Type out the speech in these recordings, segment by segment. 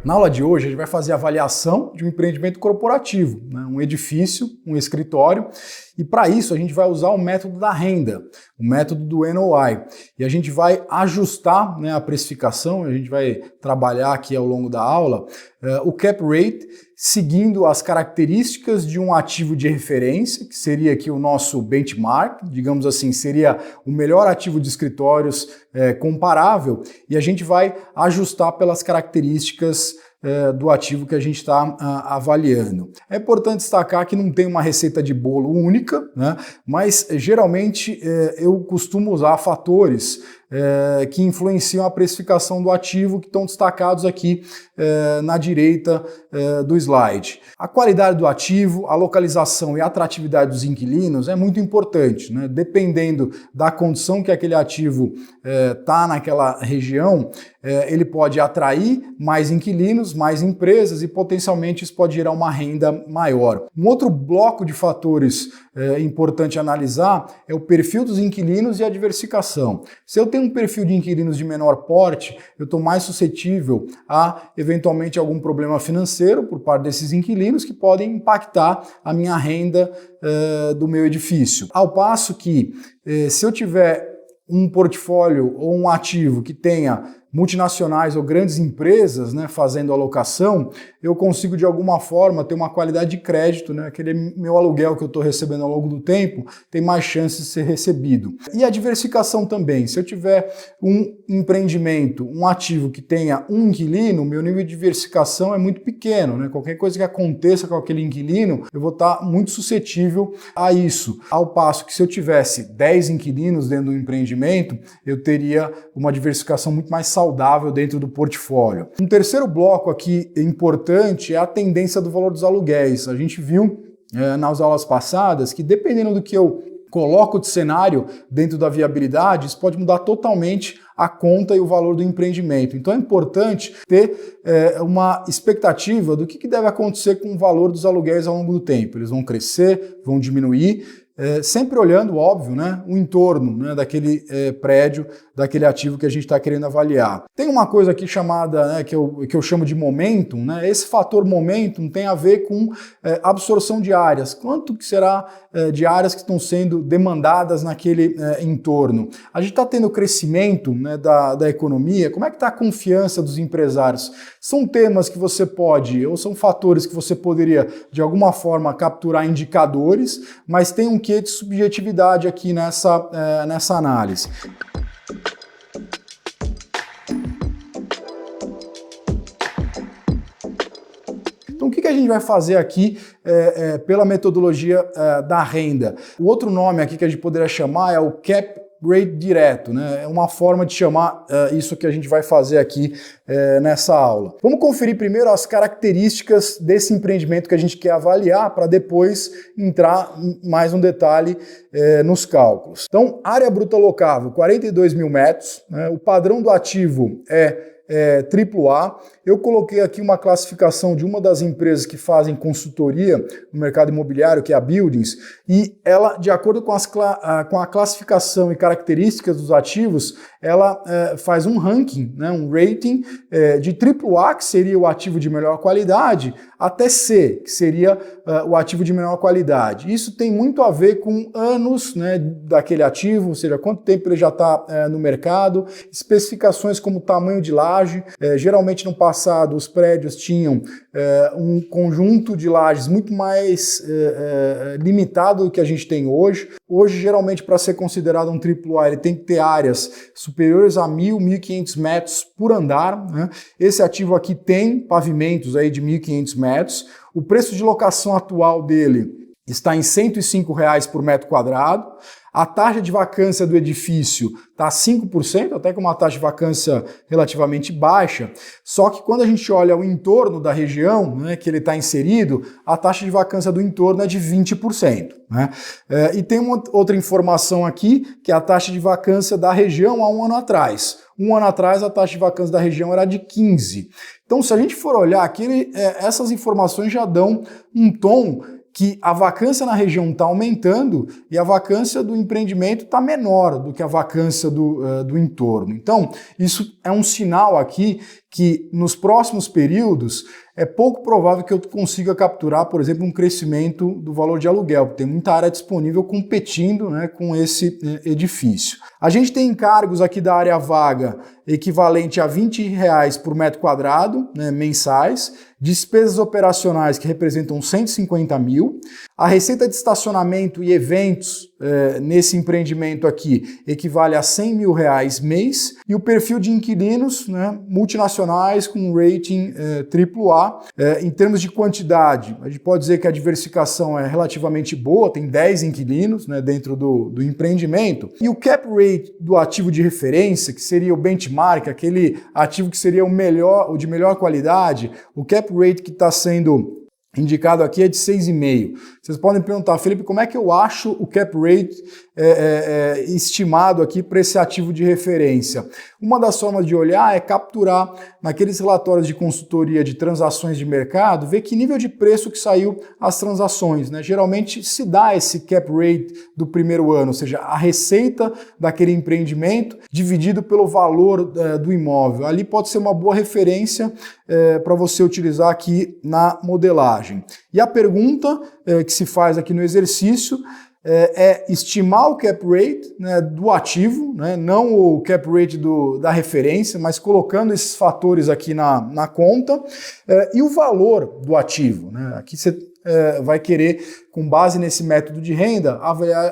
Na aula de hoje a gente vai fazer a avaliação de um empreendimento corporativo, né? Um edifício, um escritório, e para isso a gente vai usar o método da renda, o método do NOI. E a gente vai ajustar, né, a precificação, a gente vai trabalhar aqui ao longo da aula o cap rate, seguindo as características de um ativo de referência, que seria aqui o nosso benchmark, digamos assim, seria o melhor ativo de escritórios comparável, e a gente vai ajustar pelas características do ativo que a gente está avaliando. É importante destacar que não tem uma receita de bolo única, né? Mas geralmente eu costumo usar fatores que influenciam a precificação do ativo, que estão destacados aqui na direita do slide. A qualidade do ativo, a localização e a atratividade dos inquilinos é muito importante, né? Dependendo da condição que aquele ativo está naquela região, ele pode atrair mais inquilinos, mais empresas e potencialmente isso pode gerar uma renda maior. Um outro bloco de fatores importante analisar é o perfil dos inquilinos e a diversificação. Se eu tenho um perfil de inquilinos de menor porte, eu estou mais suscetível a eventualmente algum problema financeiro por parte desses inquilinos que podem impactar a minha renda do meu edifício. Ao passo que se eu tiver um portfólio ou um ativo que tenha multinacionais ou grandes empresas, né, fazendo alocação, eu consigo de alguma forma ter uma qualidade de crédito, né, aquele meu aluguel que eu estou recebendo ao longo do tempo tem mais chance de ser recebido. E a diversificação também, se eu tiver um empreendimento, um ativo que tenha um inquilino, meu nível de diversificação é muito pequeno, né? Qualquer coisa que aconteça com aquele inquilino, eu vou estar muito suscetível a isso. Ao passo que se eu tivesse 10 inquilinos dentro do empreendimento, eu teria uma diversificação muito mais saudável dentro do portfólio. Um terceiro bloco aqui importante é a tendência do valor dos aluguéis. A gente viu nas aulas passadas que dependendo do que eu coloco de cenário dentro da viabilidade, isso pode mudar totalmente a conta e o valor do empreendimento. Então é importante ter uma expectativa do que deve acontecer com o valor dos aluguéis ao longo do tempo. Eles vão crescer, vão diminuir, sempre olhando, óbvio, né, o entorno, né, daquele prédio, daquele ativo que a gente está querendo avaliar. Tem uma coisa aqui chamada, né, que eu chamo de momentum, né? Esse fator momentum tem a ver com absorção de áreas. Quanto que será de áreas que estão sendo demandadas naquele entorno? A gente está tendo crescimento, né, da economia, como é que está a confiança dos empresários? São temas que você pode, ou são fatores que você poderia, de alguma forma, capturar indicadores, mas tem um quê de subjetividade aqui nessa análise. Então, o que a gente vai fazer aqui pela metodologia da renda? O outro nome aqui que a gente poderia chamar é o cap rate direto, né? É uma forma de chamar isso que a gente vai fazer aqui nessa aula. Vamos conferir primeiro as características desse empreendimento que a gente quer avaliar para depois entrar mais um detalhe nos cálculos. Então, área bruta locável, 42 mil metros, né? O padrão do ativo é AAA. Eu coloquei aqui uma classificação de uma das empresas que fazem consultoria no mercado imobiliário, que é a Buildings, e ela, de acordo com a classificação e características dos ativos, ela faz um ranking, né, um rating de AAA, que seria o ativo de melhor qualidade, até C, que seria o ativo de menor qualidade. Isso tem muito a ver com anos, né, daquele ativo, ou seja, quanto tempo ele já está no mercado, especificações como tamanho de laje. Geralmente no passado os prédios tinham um conjunto de lajes muito mais limitado do que a gente tem hoje. Hoje, geralmente, para ser considerado um AAA, ele tem que ter áreas superiores a 1.000, 1.500 metros por andar, né? Esse ativo aqui tem pavimentos aí de 1.500 metros. O preço de locação atual dele está em R$ 105 por metro quadrado. A taxa de vacância do edifício está 5%, até com uma taxa de vacância relativamente baixa, só que quando a gente olha o entorno da região, né, que ele está inserido, a taxa de vacância do entorno é de 20%. Né? E tem uma outra informação aqui, que é a taxa de vacância da região há um ano atrás. Um ano atrás a taxa de vacância da região era de 15%. Então, se a gente for olhar aqui, essas informações já dão um tom que a vacância na região está aumentando e a vacância do empreendimento está menor do que a vacância do entorno. Então, isso é um sinal aqui que nos próximos períodos é pouco provável que eu consiga capturar, por exemplo, um crescimento do valor de aluguel, porque tem muita área disponível competindo, né, com esse edifício. A gente tem encargos aqui da área vaga equivalente a R$20 por metro quadrado, né, mensais, despesas operacionais que representam 150 mil, a receita de estacionamento e eventos nesse empreendimento aqui equivale a R$100 mil mês, e o perfil de inquilinos, né, multinacionais com rating AAA. Em termos de quantidade, a gente pode dizer que a diversificação é relativamente boa, tem 10 inquilinos, né, dentro do empreendimento, e o cap rate do ativo de referência, que seria o benchmark, aquele ativo que seria o de melhor qualidade, o cap rate que está sendo indicado aqui é de 6,5. Vocês podem perguntar, Felipe, como é que eu acho o cap rate estimado aqui para esse ativo de referência? Uma das formas de olhar é capturar naqueles relatórios de consultoria de transações de mercado, ver que nível de preço que saiu as transações, né? Geralmente se dá esse cap rate do primeiro ano, ou seja, a receita daquele empreendimento dividido pelo valor do imóvel. Ali pode ser uma boa referência para você utilizar aqui na modelagem. E a pergunta que se faz aqui no exercício é estimar o cap rate, né, do ativo, né, não o cap rate da referência, mas colocando esses fatores aqui na conta, e o valor do ativo, né? Aqui você vai querer, com base nesse método de renda,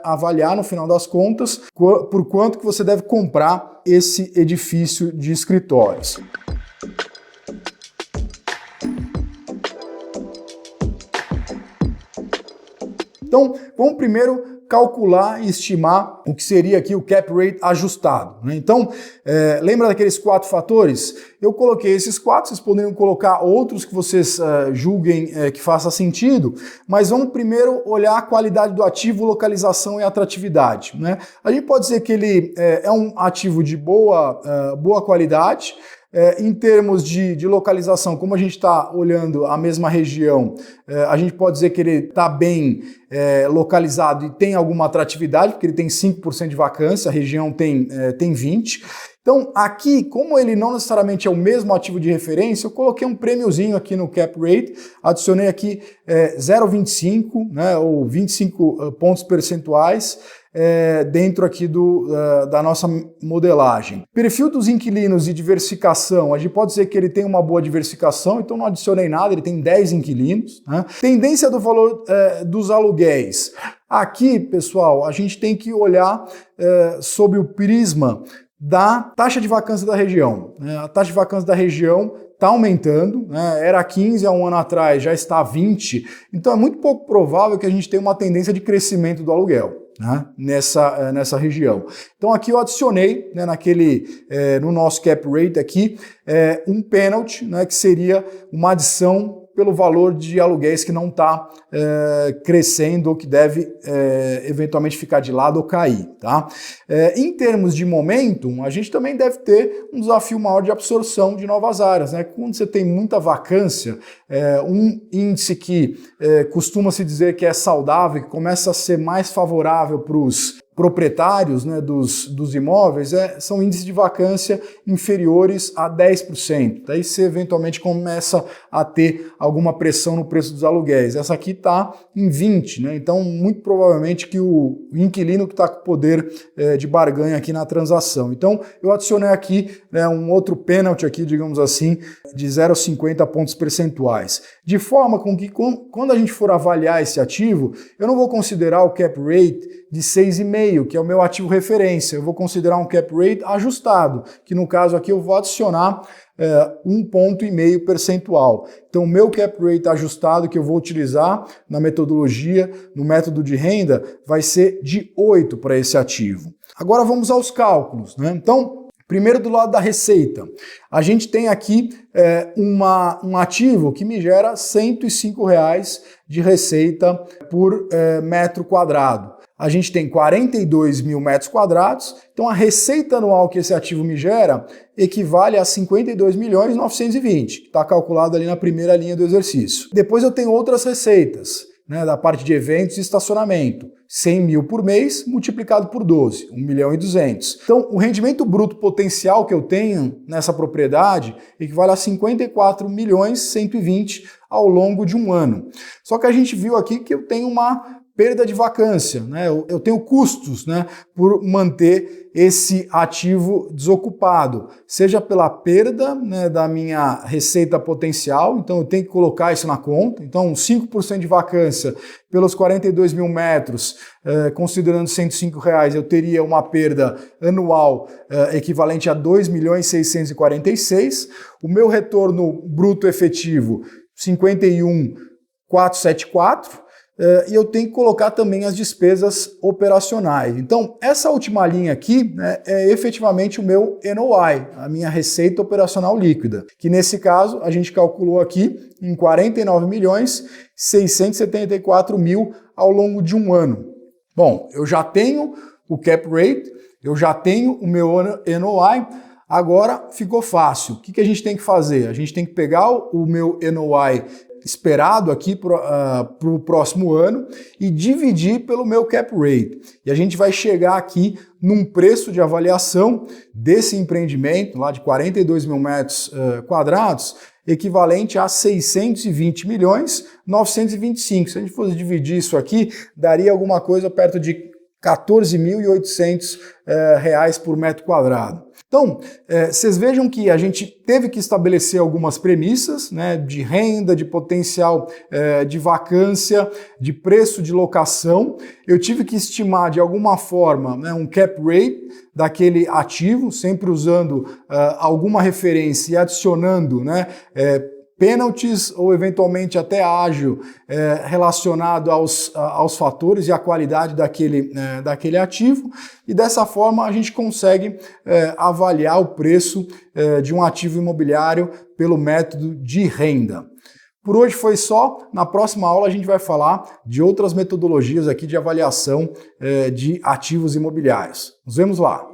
avaliar no final das contas por quanto que você deve comprar esse edifício de escritórios. Então, vamos primeiro calcular e estimar o que seria aqui o cap rate ajustado, né? Então, lembra daqueles 4 fatores? Eu coloquei esses 4, vocês poderiam colocar outros que vocês julguem que faça sentido, mas vamos primeiro olhar a qualidade do ativo, localização e atratividade, né? A gente pode dizer que ele é um ativo de boa qualidade. Em termos de localização, como a gente está olhando a mesma região, a gente pode dizer que ele está bem localizado e tem alguma atratividade, porque ele tem 5% de vacância, a região tem 20%. Então, aqui, como ele não necessariamente é o mesmo ativo de referência, eu coloquei um prêmiozinho aqui no cap rate, adicionei aqui 0,25, né, ou 25 pontos percentuais, dentro aqui da nossa modelagem. Perfil dos inquilinos e diversificação, a gente pode dizer que ele tem uma boa diversificação, então não adicionei nada, ele tem 10 inquilinos, né? Tendência do valor dos aluguéis. Aqui, pessoal, a gente tem que olhar sob o prisma da taxa de vacância da região, né? A taxa de vacância da região está aumentando, né? Era 15 há um ano atrás, já está 20, então é muito pouco provável que a gente tenha uma tendência de crescimento do aluguel, né, nessa região. Então aqui eu adicionei, né, no nosso cap rate aqui, um penalty, né, que seria uma adição pelo valor de aluguéis que não está crescendo ou que deve eventualmente ficar de lado ou cair, tá? Em termos de momentum, a gente também deve ter um desafio maior de absorção de novas áreas, né? Quando você tem muita vacância, um índice que costuma se dizer que é saudável, que começa a ser mais favorável para os proprietários, né, dos imóveis, são índices de vacância inferiores a 10%. Daí você eventualmente começa a ter alguma pressão no preço dos aluguéis. Essa aqui está em 20%, né? Então muito provavelmente que o inquilino que está com poder de barganha aqui na transação. Então eu adicionei aqui, né, um outro pênalti aqui, digamos assim, de 0,50 pontos percentuais. De forma com que quando a gente for avaliar esse ativo, eu não vou considerar o cap rate de 6,5, que é o meu ativo referência. Eu vou considerar um cap rate ajustado, que no caso aqui eu vou adicionar 1,5 ponto percentual. Então o meu cap rate ajustado que eu vou utilizar na metodologia, no método de renda, vai ser de 8 para esse ativo. Agora vamos aos cálculos, né? Então, primeiro do lado da receita, a gente tem aqui um ativo que me gera R$ 105 de receita por metro quadrado. A gente tem 42 mil metros quadrados, então a receita anual que esse ativo me gera equivale a 52.920.000, que está calculado ali na primeira linha do exercício. Depois eu tenho outras receitas, né, da parte de eventos e estacionamento. 100 mil por mês multiplicado por 12, 1.200.000. Então, o rendimento bruto potencial que eu tenho nessa propriedade equivale a 54.120.000 ao longo de um ano. Só que a gente viu aqui que eu tenho uma perda de vacância, né? Eu tenho custos, né, por manter esse ativo desocupado, seja pela perda, né, da minha receita potencial, então eu tenho que colocar isso na conta, então 5% de vacância pelos 42 mil metros, considerando R$105, eu teria uma perda anual equivalente a 2.646.000, o meu retorno bruto efetivo 51.474, e eu tenho que colocar também as despesas operacionais. Então, essa última linha aqui, né, é efetivamente o meu NOI, a minha receita operacional líquida, que nesse caso a gente calculou aqui em 49.674.000 ao longo de um ano. Bom, eu já tenho o cap rate, eu já tenho o meu NOI, agora ficou fácil. O que a gente tem que fazer? A gente tem que pegar o meu NOI esperado aqui para o próximo ano e dividir pelo meu cap rate. E a gente vai chegar aqui num preço de avaliação desse empreendimento, lá de 42 mil metros quadrados, equivalente a 620.925.000. Se a gente fosse dividir isso aqui, daria alguma coisa perto de 14.800 reais por metro quadrado. Então, vocês vejam que a gente teve que estabelecer algumas premissas, né, de renda, de potencial de vacância, de preço de locação. Eu tive que estimar de alguma forma, né, um cap rate daquele ativo, sempre usando alguma referência e adicionando, né, pênaltis ou eventualmente até ágio relacionado aos fatores e à qualidade daquele ativo, e dessa forma a gente consegue avaliar o preço de um ativo imobiliário pelo método de renda. Por hoje foi só. Na próxima aula a gente vai falar de outras metodologias aqui de avaliação de ativos imobiliários. Nos vemos lá!